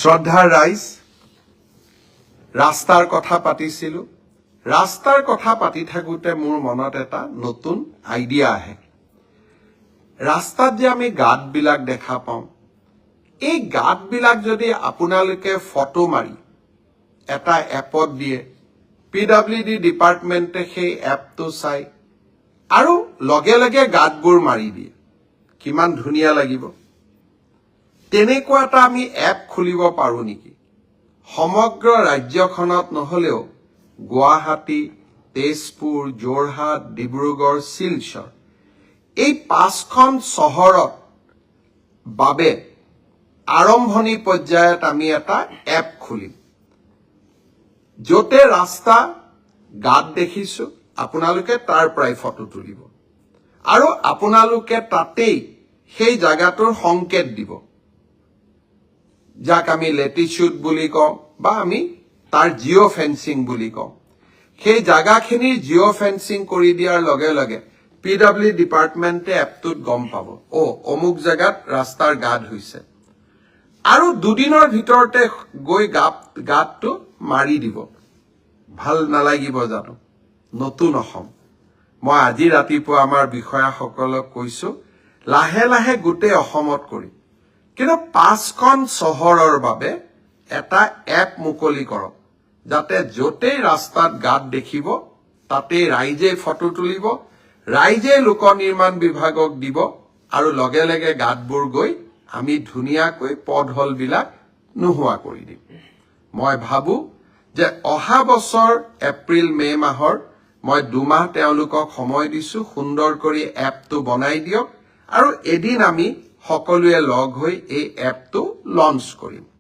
শ্ৰদ্ধাৰ ৰাইজ, ৰাস্তাৰ কথা পাতিছিলো। ৰাস্তাৰ কথা পাতি থাকোঁতে মোৰ মনত এটা নতুন আইডিয়া আহে। ৰাস্তাত যে আমি গাঁতবিলাক দেখা পাওঁ, এই গাঁতবিলাক যদি আপোনালোকে ফটো মাৰি এটা এপত দিয়ে, PWD ডিপাৰ্টমেণ্টে সেই এপটো চাই আৰু লগে লগে গাঁতবোৰ মাৰি দিয়ে, কিমান ধুনীয়া লাগিব। তেনেকুৱা এটা আমি এপ খুলিব পাৰো নেকি? সমগ্ৰ ৰাজ্যখনত নহলেও গুৱাহাটী, তেজপুৰ, যোৰহাট, ডিব্ৰুগড়, শিলচৰ এই 5খন চহৰত বাবে আৰম্ভণি পৰ্যায়ত আমি এটা এপ খুলিম। যতে ৰাস্তা গাঁত দেখিছো আপোনালোকে তাৰ পৰাই ফটো তুলিব আৰু আপোনালোকে তাতেই সেই জায়গাটোৰ সংকেত দিব, যাক আমি লেটিচিউড বুলি কওঁ বা আমি তাৰ জিঅ' ফেন্সিং বুলি কওঁ। সেই জায়গাখিনিৰ জিঅ' ফেন্সিং কৰি দিয়াৰ লগে লগে PWD ডিপাৰ্টমেণ্টে এপটোত গম পাব, অমুক জেগাত ৰাস্তাৰ গাঁত হৈছে, আৰু দুদিনৰ ভিতৰতে গৈ গাঁতটো মাৰি দিব। ভাল নালাগিব জানো? নতুন অসম। মই আজি ৰাতিপুৱা আমাৰ বিষয়াসকলক কৈছো, লাহে লাহে গোটেই অসমত কৰিম, কিন্তু 5খন চহৰৰ বাবে এটা এপ মুকলি কৰক, যাতে যতেই ৰাস্তাত গাঁত দেখিব তাতেই ৰাইজে ফটো তুলিব, ৰাইজে লোক নিৰ্মাণ বিভাগক দিব আৰু লগে লগে গাঁতবোৰ গৈ আমি ধুনীয়াকৈ পথহলবিলাক নোহোৱা কৰি দিম। মই ভাবো যে অহা বছৰ এপ্ৰিল মে মাহৰ মই 2 মাহ তেওঁলোকক সময় দিছো, সুন্দৰ কৰি এপটো বনাই দিয়ক আৰু এদিন আমি সকলোৱে লগ হৈ এই এপটো লঞ্চ কৰিম।